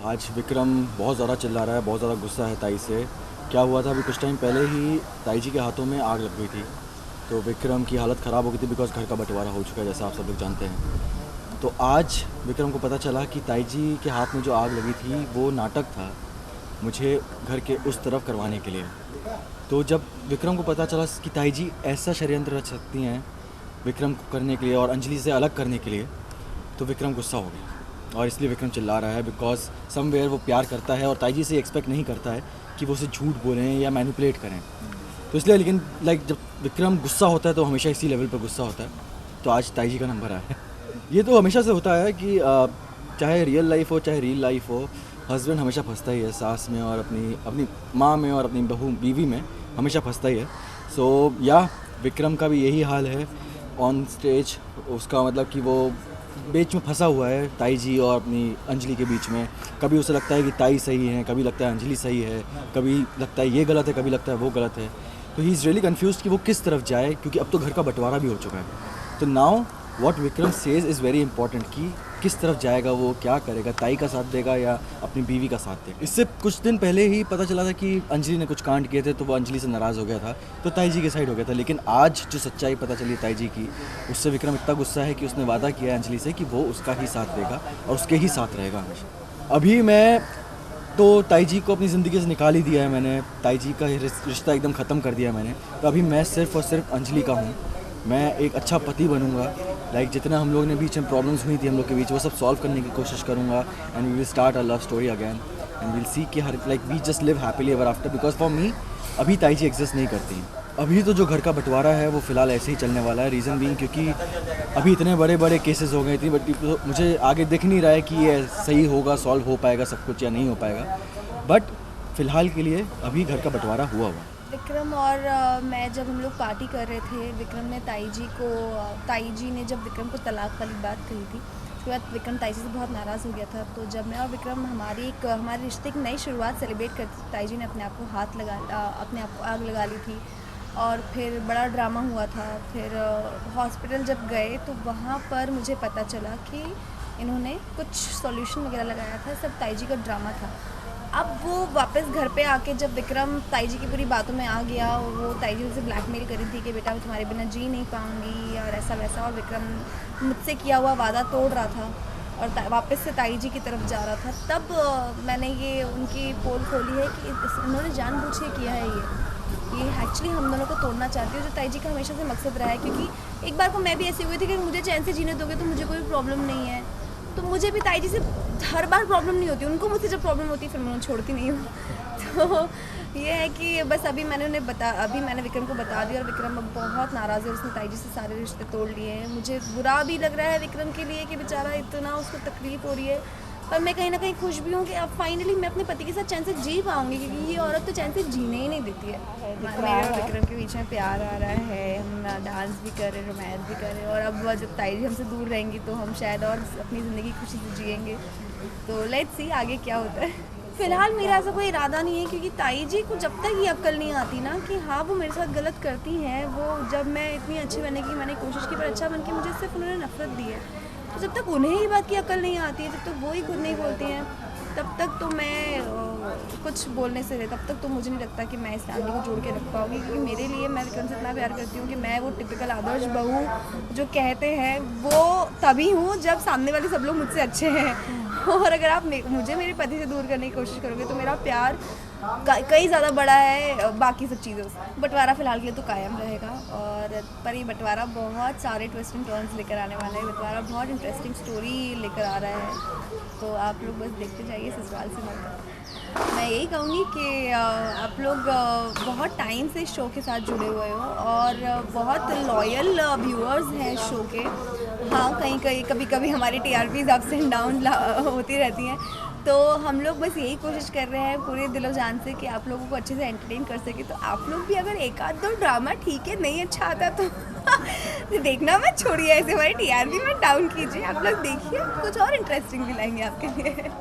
आज विक्रम बहुत ज़्यादा चिल्ला रहा है, बहुत ज़्यादा गुस्सा है ताई से। क्या हुआ था, अभी कुछ टाइम पहले ही ताई जी के हाथों में आग लग गई थी, तो विक्रम की हालत ख़राब हो गई थी बिकॉज़ घर का बंटवारा हो चुका है, जैसा आप सब लोग जानते हैं। तो आज विक्रम को पता चला कि ताई जी के हाथ में जो आग लगी थी वो नाटक था, मुझे घर के उस तरफ करवाने के लिए। तो जब विक्रम को पता चला कि ताई जी ऐसा षड्यंत्र रच सकती हैं विक्रम को करने के लिए और अंजलि से अलग करने के लिए, तो विक्रम गुस्सा हो गया और इसलिए विक्रम चिल्ला रहा है बिकॉज समवेयर वो प्यार करता है और ताई जी से एक्सपेक्ट नहीं करता है कि वो उसे झूठ बोलें या मैनिपुलेट करें। तो इसलिए लेकिन जब विक्रम गुस्सा होता है तो हमेशा इसी लेवल पर गुस्सा होता है। तो आज ताई जी का नंबर आया है। ये तो हमेशा से होता है कि चाहे रियल लाइफ हो चाहे रील लाइफ हो, हस्बैंड हमेशा फंसता ही है सास में और अपनी माँ में और अपनी बहू बीवी में हमेशा फंसता ही है। सो या विक्रम का भी यही हाल है ऑन स्टेज। उसका मतलब कि वो बीच में फंसा हुआ है ताई जी और अपनी अंजलि के बीच में। कभी उसे लगता है कि ताई सही है, कभी लगता है अंजलि सही है, कभी लगता है ये गलत है, कभी लगता है वो गलत है। तो ही इज़ रियली कन्फ्यूज्ड कि वो किस तरफ जाए, क्योंकि अब तो घर का बंटवारा भी हो चुका है। तो now what Vikram says is very important कि किस तरफ जाएगा, वो क्या करेगा, ताई का साथ देगा या अपनी बीवी का साथ देगा। इससे कुछ दिन पहले ही पता चला था कि अंजलि ने कुछ कांड किए थे तो वो अंजलि से नाराज़ हो गया था, तो ताई जी के साइड हो गया था। लेकिन आज जो सच्चाई पता चली ताई जी की, उससे विक्रम इतना गुस्सा है कि उसने वादा किया है अंजलि से कि वो उसका ही साथ देगा और उसके ही साथ रहेगा हमेशा। अभी मैं तो ताई जी को अपनी ज़िंदगी से निकाल ही दिया है मैंने, ताई जी का रिश्ता एकदम ख़त्म कर दिया है मैंने। तो अभी मैं सिर्फ़ और सिर्फ अंजलि का हूँ। मैं एक अच्छा पति बनूंगा। जितना हम लोग ने बीच में प्रॉब्लम्स हुई थी हम लोग के बीच, वो सब सॉल्व करने की कोशिश करूँगा and we will start a love story again and will see कि we just live happily ever after. Because for me अभी ताई जी एग्जिस्ट नहीं करती। अभी तो जो घर का बंटवारा है वो फ़िलहाल ऐसे ही चलने वाला है। रीज़न बीइंग क्योंकि अभी इतने बड़े बड़े केसेस हो गए थे, बट मुझे आगे दिख नहीं रहा है कि ये सही होगा, सॉल्व हो पाएगा सब कुछ या नहीं हो पाएगा। बट फ़िलहाल के लिए अभी घर का बंटवारा हुआ। विक्रम और मैं जब हम लोग पार्टी कर रहे थे, विक्रम ने ताई जी ने जब विक्रम को तलाक वाली बात कही थी, उसके बाद विक्रम ताई जी से बहुत नाराज़ हो गया था। तो जब मैं और विक्रम हमारे रिश्ते की नई शुरुआत सेलिब्रेट करते थे, ताई जी ने अपने आप को आग लगा ली थी और फिर बड़ा ड्रामा हुआ था। फिर हॉस्पिटल जब गए तो वहाँ पर मुझे पता चला कि इन्होंने कुछ सॉल्यूशन वगैरह लगाया था, सब ताई जी का ड्रामा था। अब वो वापस घर पे आके जब विक्रम ताई जी की पूरी बातों में आ गया, वो ताई जी उसे ब्लैकमेल करी थी कि बेटा मैं तुम्हारे बिना जी नहीं पाऊँगी और ऐसा वैसा, और विक्रम मुझसे किया हुआ वादा तोड़ रहा था और वापस से ताई जी की तरफ जा रहा था। तब मैंने ये उनकी पोल खोली है कि उन्होंने जानबूझ के किया है ये एक्चुअली हम दोनों को तोड़ना चाहती हूँ, जो ताई जी का हमेशा से मकसद रहा है। क्योंकि एक बार को मैं भी ऐसी हुई थी कि मुझे चैन से जीने दोगे तो मुझे कोई प्रॉब्लम नहीं है, तो मुझे भी ताई जी से हर बार प्रॉब्लम नहीं होती, उनको मुझसे जब प्रॉब्लम होती है फिर मैं उन्हें छोड़ती नहीं हूँ। तो ये है कि बस अभी मैंने विक्रम को बता दिया और विक्रम अब बहुत नाराज़ है, उसने ताई जी से सारे रिश्ते तोड़ लिए हैं। मुझे बुरा भी लग रहा है विक्रम के लिए कि बेचारा इतना उसको तकलीफ़ हो रही है, पर मैं कहीं ना कहीं खुश भी हूँ कि अब फाइनली मैं अपने पति के साथ चैन से जी पाऊँगी, क्योंकि ये औरत तो चैन से जीने ही नहीं देती है। मेरे और विक्रम के बीच में प्यार आ रहा है, हम डांस भी कर रहे हैं, रोमांस भी कर रहे हैं, और अब जब ताई जी हमसे दूर रहेंगी तो हम शायद और अपनी ज़िंदगी खुशी से जिएंगे। तो लेट्स सी आगे क्या होता है। फ़िलहाल मेरा ऐसा कोई इरादा नहीं है, क्योंकि ताई जी को जब तक ये अक्ल नहीं आती ना कि हाँ वो मेरे साथ गलत करती हैं, वो जब मैं इतनी अच्छी बनने की मैंने कोशिश की पर अच्छा बन के मुझे सिर्फ उन्होंने नफरत दी है, तो जब तक उन्हें ही बात की अक्ल नहीं आती है, जब तक वो ही खुद नहीं बोलती हैं, तब तक तो मैं कुछ बोलने से तब तक तो मुझे नहीं लगता कि मैं इस फैमिली को जोड़ के रख पाऊँगी। क्योंकि मेरे लिए मैं विक्रम से इतना प्यार करती हूँ कि मैं वो टिपिकल आदर्श बहू जो कहते हैं वो तभी हूँ जब सामने वाले सब लोग मुझसे अच्छे हैं। और अगर आप मुझे मेरे पति से दूर करने की कोशिश करोगे तो मेरा प्यार कई ज़्यादा बड़ा है बाकी सब चीज़ों से। बंटवारा फ़िलहाल के लिए तो कायम रहेगा, और पर ये बंटवारा बहुत सारे ट्विस्ट एंड टर्न्स लेकर आने वाला है। बंटवारा बहुत इंटरेस्टिंग स्टोरी लेकर आ रहा है, तो आप लोग बस देखते जाइए ससुराल से मत। मैं यही कहूँगी कि आप लोग बहुत टाइम से शो के साथ जुड़े हुए हो और बहुत लॉयल व्यूअर्स हैं शो के। हाँ, कहीं कभी कभी हमारी TRPs अप्स एंड डाउन होती रहती हैं, तो हम लोग बस यही कोशिश कर रहे हैं पूरे दिलो जान से कि आप लोगों को अच्छे से एंटरटेन कर सके। तो आप लोग भी अगर एक आध दो ड्रामा ठीक है नहीं अच्छा आता तो देखना मत छोड़िए, ऐसे हमारी TRP में डाउन कीजिए। आप लोग देखिए, कुछ और इंटरेस्टिंग भी लाएंगे आपके लिए।